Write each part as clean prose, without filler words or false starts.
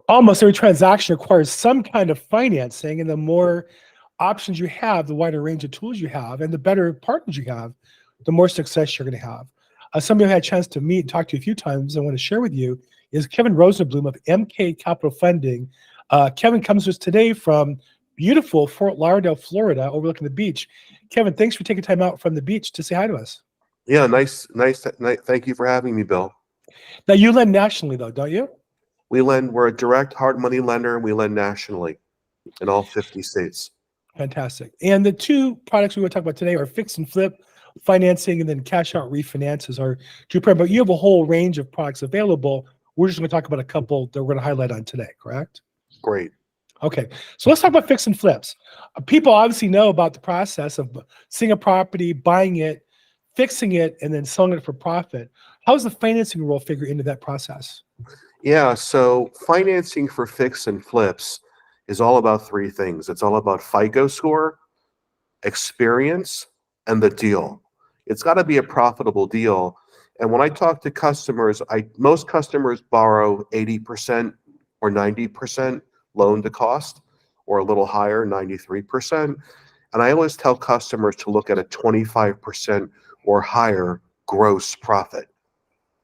almost every transaction requires some kind of financing, and the more options you have, the wider range of tools you have, and the better partners you have, the more success you're going to have. Somebody I had a chance to meet and talk to you a few times, I want to share with you, is Kevin Rosenbloom of MK Capital Funding. Kevin comes to us today from beautiful Fort Lauderdale, Florida, overlooking the beach. Kevin, thanks for taking time out from the beach to say hi to us. Yeah, nice. Thank you for having me, Bill. Now, you lend nationally, though, don't you? We're a direct hard money lender, and we lend nationally in all 50 states. Fantastic. And the two products we want to talk about today are fix and flip financing, and then cash out refinances are two. But you have a whole range of products available. We're just going to talk about a couple that we're going to highlight on today, correct? Great. Okay, so let's talk about fix and flips. People obviously know about the process of seeing a property, buying it, fixing it, and then selling it for profit. How does the financing role figure into that process? Yeah, so financing for fix and flips is all about three things. It's all about FICO score, experience, and the deal. It's got to be a profitable deal. And when I talk to customers, most customers borrow 80% or 90% loan to cost, or a little higher, 93%. And I always tell customers to look at a 25% or higher gross profit.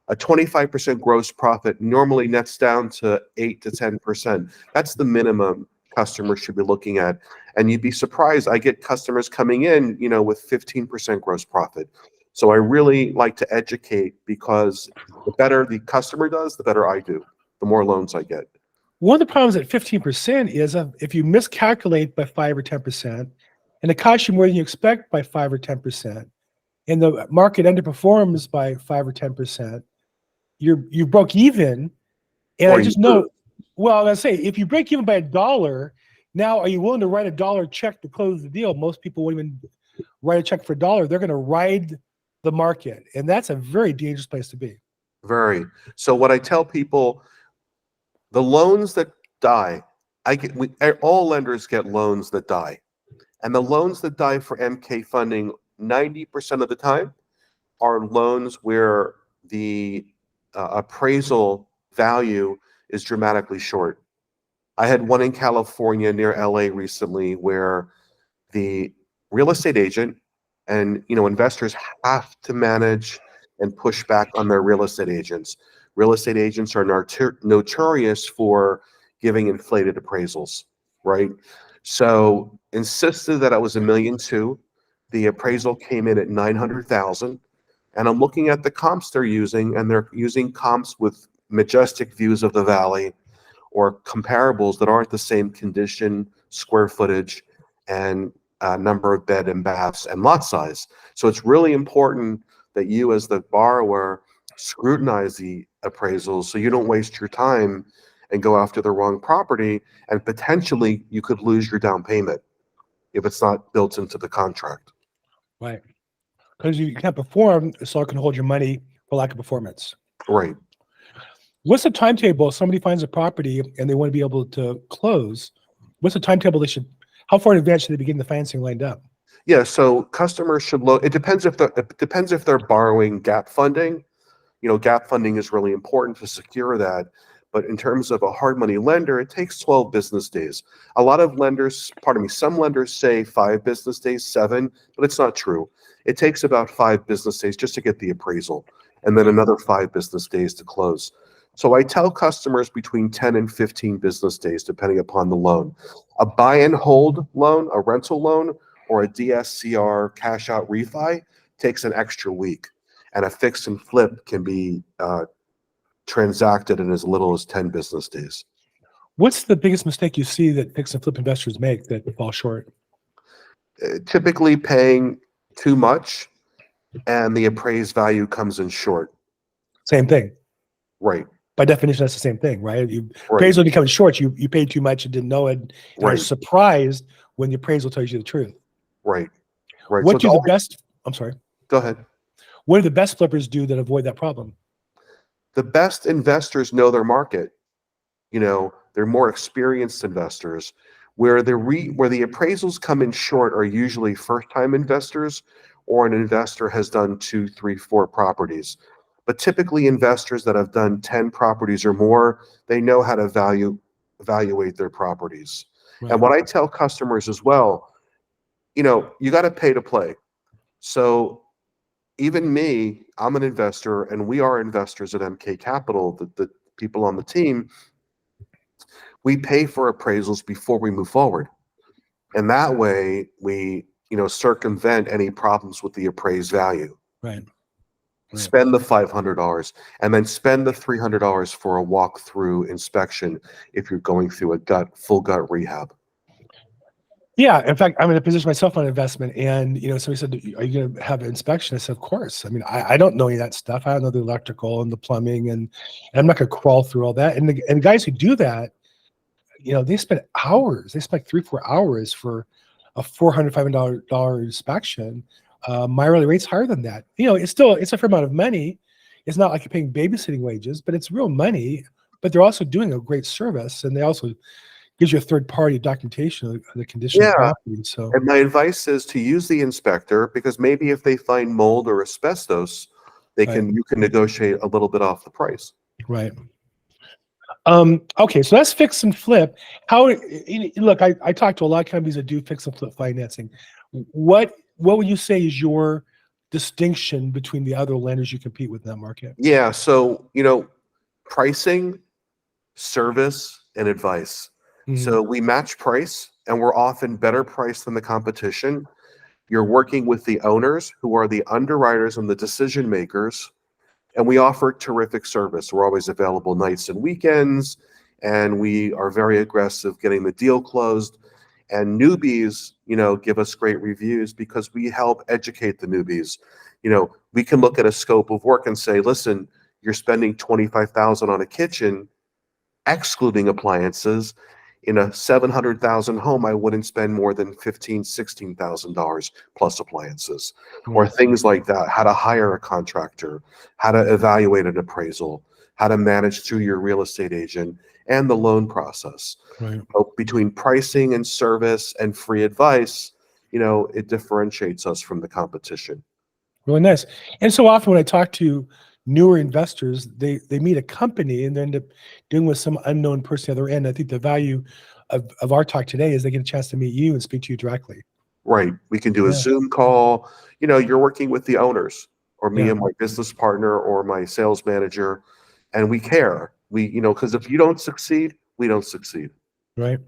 A 25% gross profit normally nets down to 8 to 10%. That's the minimum customers should be looking at. And you'd be surprised, I get customers coming in, with 15% gross profit. So I really like to educate, because the better the customer does, the better I do, the more loans I get. One of the problems at 15% is if you miscalculate by 5 or 10%, and it costs you more than you expect by 5 or 10%, and the market underperforms by 5 or 10%, you broke even. And I just know, well, I say, if you break even by $1, now are you willing to write $1 check to close the deal? Most people won't even write a check for $1. They're going to ride the market, and that's a very dangerous place to be. Very. So what I tell people, the loans that die, all lenders get loans that die. And the loans that die for MK funding, 90% of the time, are loans where the appraisal value is dramatically short. I had one in California near LA recently where the real estate agent and investors have to manage and push back on their real estate agents. Real estate agents are notorious for giving inflated appraisals, right? So insisted that it was $1.2 million. The appraisal came in at $900,000. And I'm looking at the comps they're using, and they're using comps with majestic views of the valley, or comparables that aren't the same condition, square footage, and number of bed and baths and lot size. So it's really important that you, as the borrower, scrutinize the appraisals so you don't waste your time and go after the wrong property, and potentially you could lose your down payment if it's not built into the contract. Right. Because you can't perform, the seller can hold your money for lack of performance. Right. What's the timetable if somebody finds a property and they want to be able to close? What's the timetable how far in advance should they begin the financing lined up? Yeah, so customers should look. It depends if they're borrowing gap funding. Gap funding is really important to secure that. But in terms of a hard money lender, it takes 12 business days. Some lenders say 5 business days, 7, but it's not true. It takes about 5 business days just to get the appraisal, and then another 5 business days to close. So I tell customers between 10 and 15 business days, depending upon the loan. A buy and hold loan, a rental loan, or a DSCR cash out refi takes an extra week. And a fix and flip can be transacted in as little as 10 business days. What's the biggest mistake you see that fix and flip investors make that fall short? Typically paying too much, and the appraised value comes in short. Same thing. Right. By definition, that's the same thing, right? Appraisal becomes short. You paid too much and didn't know it. And you're surprised when the appraisal tells you the truth. Right. Right. What do the best? I'm sorry. Go ahead. What do the best flippers do that avoid that problem? The best investors know their market. They're more experienced investors. Where the appraisals come in short are usually first-time investors, or an investor has done 2, 3, 4 properties. But typically investors that have done 10 properties or more, they know how to evaluate their properties. Right. And what I tell customers as well, you got to pay to play. So even me, I'm an investor, and we are investors at MK Capital, the people on the team. We pay for appraisals before we move forward. And that way we, circumvent any problems with the appraised value. Right. Right. Spend the $500 and then spend the $300 for a walkthrough inspection if you're going through a full gut rehab. Yeah. In fact, I'm in a position myself on investment, and somebody said, "Are you going to have an inspection?" I said, "Of course." I mean, I don't know any of that stuff. I don't know the electrical and the plumbing, and I'm not going to crawl through all that. And the guys who do that, they spend hours. They spend 3-4 hours for a $400-$500 inspection. My early rate's higher than that. It's a fair amount of money. It's not like you're paying babysitting wages, but it's real money. But they're also doing a great service, and they also gives you a third-party documentation of the condition of the property. So, and my advice is to use the inspector, because maybe if they find mold or asbestos, you can negotiate a little bit off the price. Right. Okay, so that's fix and flip. Look, I talked to a lot of companies that do fix and flip financing. What would you say is your distinction between the other lenders you compete with in that market? Yeah, so pricing, service, and advice. So we match price, and we're often better priced than the competition. You're working with the owners, who are the underwriters and the decision makers, and we offer terrific service. We're always available nights and weekends, and we are very aggressive getting the deal closed. And newbies, give us great reviews because we help educate the newbies. We can look at a scope of work and say, listen, you're spending $25,000 on a kitchen, excluding appliances. In a $700,000 home, I wouldn't spend more than $16,000 plus appliances, or things like that. How to hire a contractor, how to evaluate an appraisal, how to manage through your real estate agent, and the loan process. Right. So between pricing and service and free advice, it differentiates us from the competition. Really nice. And so often when I talk to newer investors, they meet a company and they end up dealing with some unknown person at the other end. I think the value of our talk today is they get a chance to meet you and speak to you directly. Right. We can do a Zoom call. You're working with the owners, or me and my business partner or my sales manager, and we care. Because if you don't succeed, we don't succeed. Right.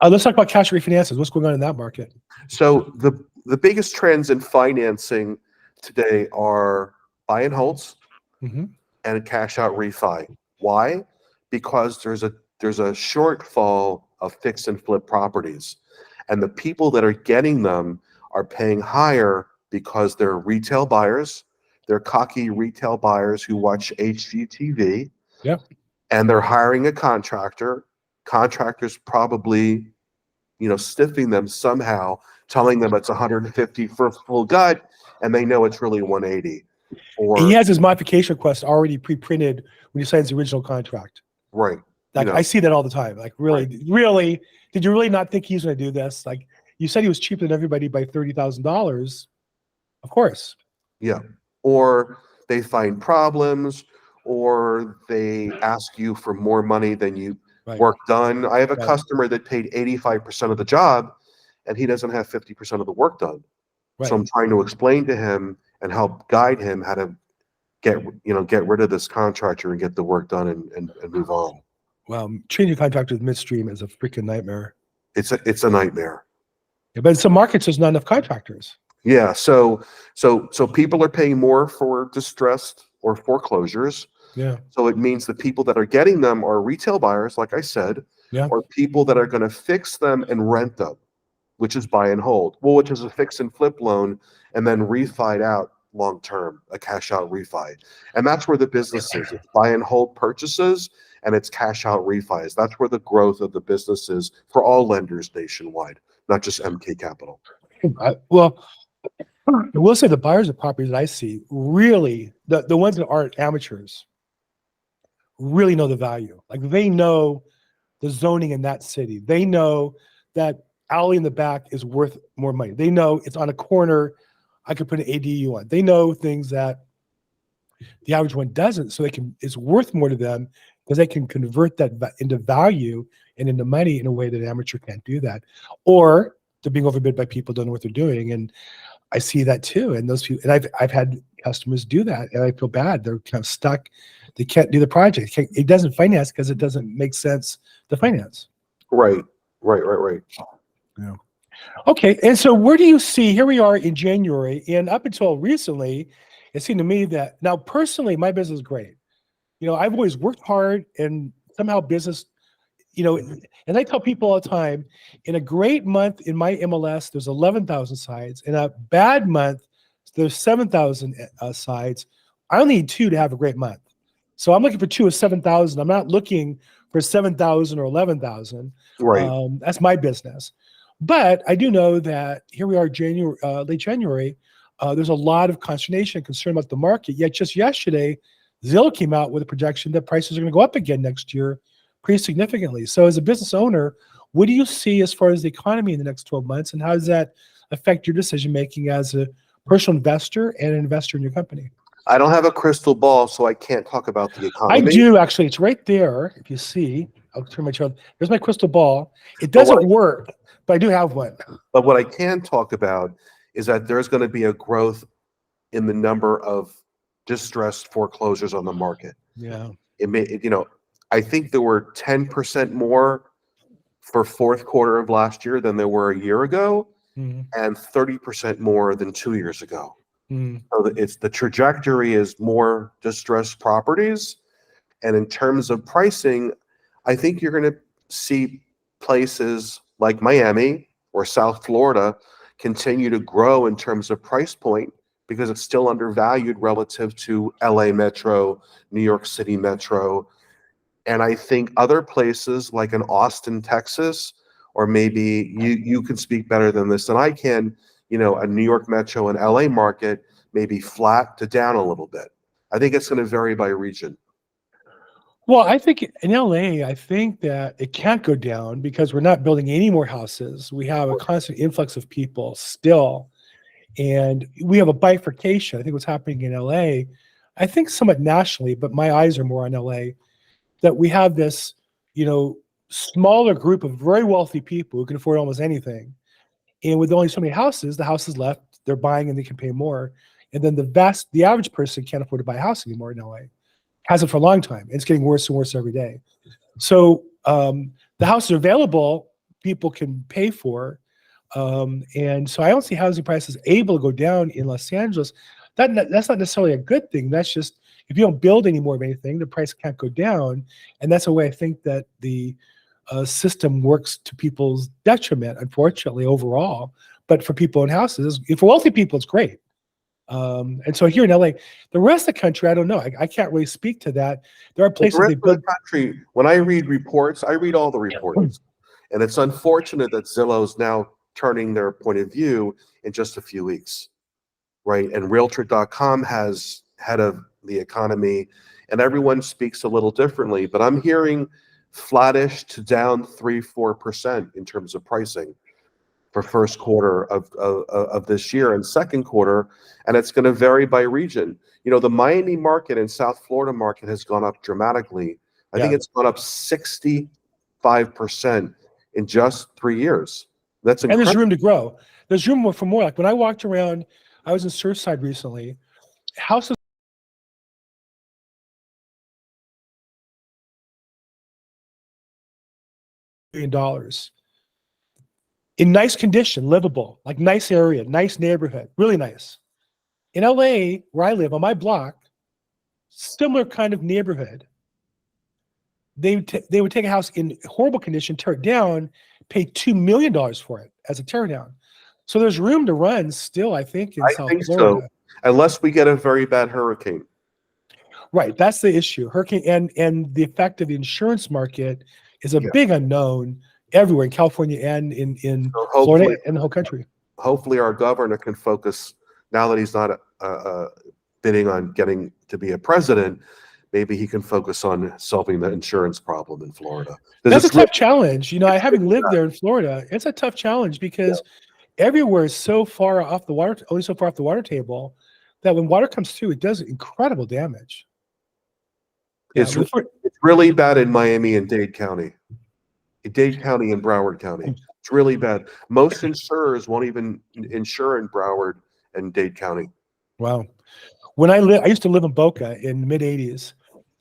Let's talk about cash refinances. What's going on in that market? So the biggest trends in financing today are buy and holds and cash out refi. Why? Because there's a shortfall of fix and flip properties, and the people that are getting them are paying higher because they're retail buyers. They're cocky retail buyers who watch HGTV. Yep. And they're hiring a contractor. Contractors probably, stiffing them somehow, telling them it's 150 for a full gut, and they know it's really 180. Or he has his modification request already pre-printed when he signs the original contract. Right. Like I see that all the time. Like, really, did you really not think he's going to do this? Like, you said he was cheaper than everybody by $30,000. Of course. Yeah. Or they find problems, or they ask you for more money than you work done. I have a customer that paid 85% of the job, and he doesn't have 50% of the work done. So I'm trying to explain to him and help guide him how to get rid of this contractor and get the work done and move on. Well, changing contractors midstream is a freaking nightmare. It's a nightmare. Yeah, but in some markets, there's not enough contractors. Yeah. So people are paying more for distressed or foreclosures. Yeah. So it means the people that are getting them are retail buyers, like I said, or people that are going to fix them and rent them, which is buy and hold. Well, which is a fix and flip loan and then refi'd out long term, a cash out refi. And that's where the business is. It's buy and hold purchases, and it's cash out refis. That's where the growth of the business is for all lenders nationwide, not just MK Capital. Well, I will say the buyers of properties that I see really, the ones that aren't amateurs, really know the value. Like, they know the zoning in that city. They know that alley in the back is worth more money. They know it's on a corner I could put an ADU on. They know things that The average one doesn't, so it's worth more to them because they can convert that into value and into money in a way that an amateur can't do that, or they're being overbid by people who don't know what they're doing. And I see that too. And those people, and I've had customers do that, and I feel bad. They're kind of stuck. They can't do the project. It doesn't finance because it doesn't make sense to finance. Right. Yeah. Okay. And so where do you see, here we are in January, and up until recently, it seemed to me that now personally, my business is great. I've always worked hard, and somehow business, and I tell people all the time, in a great month in my MLS, there's 11,000 sites. In a bad month, there's 7,000 sites. I only need 2 to have a great month. So I'm looking for 2 of 7,000. I'm not looking for 7,000 or 11,000. Right. That's my business. But I do know that here we are, late January. There's a lot of consternation and concern about the market. Yet just yesterday, Zillow came out with a projection that prices are going to go up again next year pretty significantly. So as a business owner, what do you see as far as the economy in the next 12 months? And how does that affect your decision-making as a personal investor and an investor in your company? I don't have a crystal ball, so I can't talk about the economy. I do, actually. It's right there. If you see, I'll turn my chair. There's my crystal ball. It doesn't work, but I do have one. But what I can talk about is that there's going to be a growth in the number of distressed foreclosures on the market. Yeah. I think there were 10% more for fourth quarter of last year than there were a year ago, and 30% more than 2 years ago. So the trajectory is more distressed properties. And in terms of pricing, I think you're going to see places like Miami or South Florida continue to grow in terms of price point because it's still undervalued relative to LA Metro, New York City Metro. And I think other places like in Austin, Texas, or maybe you can speak better than this than I can, a New York Metro and LA market may be flat to down a little bit. I think it's going to vary by region. Well, I think in LA, I think that it can't go down because we're not building any more houses. We have a constant influx of people still. And we have a bifurcation. I think what's happening in LA, I think somewhat nationally, but my eyes are more on LA, that we have this, smaller group of very wealthy people who can afford almost anything. And with only so many houses, the houses left, they're buying and they can pay more. And then the average person can't afford to buy a house anymore in LA. Hasn't for a long time. It's getting worse and worse every day. So the houses are available, people can pay for. And so I don't see housing prices able to go down in Los Angeles. That's not necessarily a good thing. That's just, if you don't build any more of anything, the price can't go down. And that's the way I think that the system works to people's detriment, unfortunately, overall. But for people in houses, for wealthy people, it's great. And so here in LA, the rest of the country, I don't know. I can't really speak to that. There are places The rest of the country, when I read reports, I read all the reports. And it's unfortunate that Zillow's now turning their point of view in just a few weeks, right? And Realtor.com has head of the economy, and everyone speaks a little differently. But I'm hearing flattish to down 3-4% in terms of pricing for first quarter of this year and second quarter, and it's going to vary by region. The Miami market and South Florida market has gone up dramatically. I think it's gone up 65% in just 3 years. That's incredible. And there's room to grow. There's room for more. Like when I walked around, I was in Surfside recently. Houses $1 million in nice condition, livable, like nice area, nice neighborhood, really nice. In LA, where I live on my block, similar kind of neighborhood. They would take a house in horrible condition, tear it down, pay $2 million for it as a tear down. So there's room to run still, I think, in South Florida. So, unless we get a very bad hurricane. Right, that's the issue. Hurricane and the effect of the insurance market is a big unknown everywhere in California and in Florida and the whole country. Hopefully our governor can focus, now that he's not bidding on getting to be a president, maybe he can focus on solving the insurance problem in Florida. That's a tough challenge. Having lived there in Florida, it's a tough challenge because everywhere is so far off the water, only so far off the water table, that when water comes through, it does incredible damage. Yeah, It's really bad in Miami and Dade County. Dade County and Broward County. It's really bad. Most insurers won't even insure in Broward and Dade County. wow. I used to live in Boca in the mid 80s,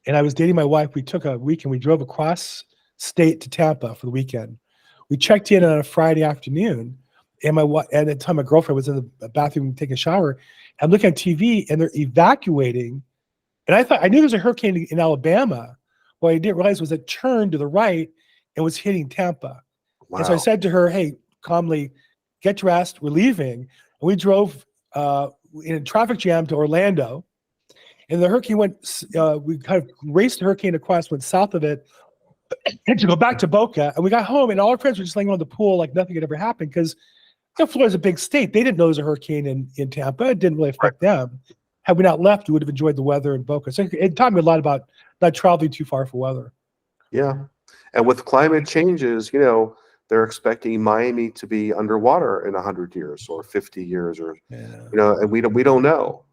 and I was dating my wife. We took a weekend. We drove across state to Tampa for the weekend. We checked in on a Friday afternoon, and at the time my girlfriend was in the bathroom taking a shower. I'm looking at TV, and they're evacuating. And I knew there was a hurricane in Alabama. What I didn't realize was it turned to the right and was hitting Tampa. Wow. And so I said to her, "Hey, calmly, get dressed. We're leaving." And we drove in a traffic jam to Orlando, and the hurricane went. We kind of raced the hurricane across, went south of it, and to go back to Boca. And we got home, and all our friends were just laying on the pool like nothing had ever happened because Florida's a big state. They didn't know there was a hurricane in Tampa. It didn't really affect them. Had we not left, we would have enjoyed the weather in Boca. So it taught me a lot about not traveling too far for weather. Yeah. And with climate changes, they're expecting Miami to be underwater in 100 years or 50 years or, and we don't know.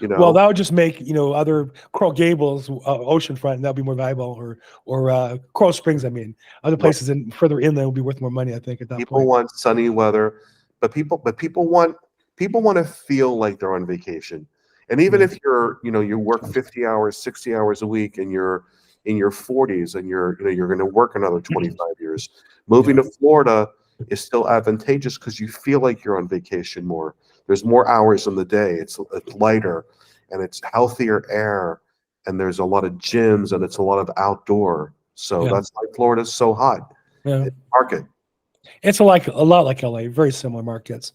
Well, that would just make, other Coral Gables, oceanfront, and that'll be more valuable, or Coral Springs, other places further inland will be worth more money, I think, at that point. People want sunny weather, but people want to feel like they're on vacation. And even if you work 50 hours, 60 hours a week, and you're in your 40s and you're going to work another 25 years, moving to Florida is still advantageous because you feel like you're on vacation more. There's more hours in the day. It's lighter, and it's healthier air, and there's a lot of gyms, and it's a lot of outdoor. So that's why Florida's so hot. Yeah. Market. It's a lot like LA, very similar markets.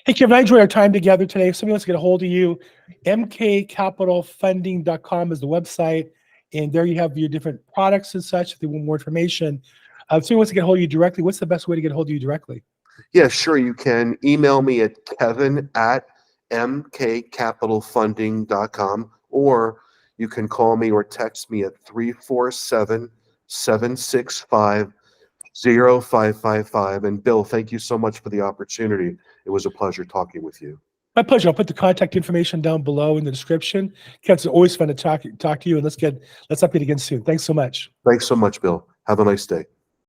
Hey, Kevin, I enjoyed our time together today. If somebody wants to get a hold of you, mkcapitalfunding.com is the website, and there you have your different products and such. If they want more information, if somebody wants to get a hold of you directly, what's the best way to get a hold of you directly? Yeah, sure. You can email me at kevin@mkcapitalfunding.com, or you can call me or text me at 347-765-0555. And Bill, thank you so much for the opportunity. It was a pleasure talking with you. My pleasure. I'll put the contact information down below in the description. It's always fun to talk to you, and let's update again soon. Thanks so much. Thanks so much, Bill. Have a nice day.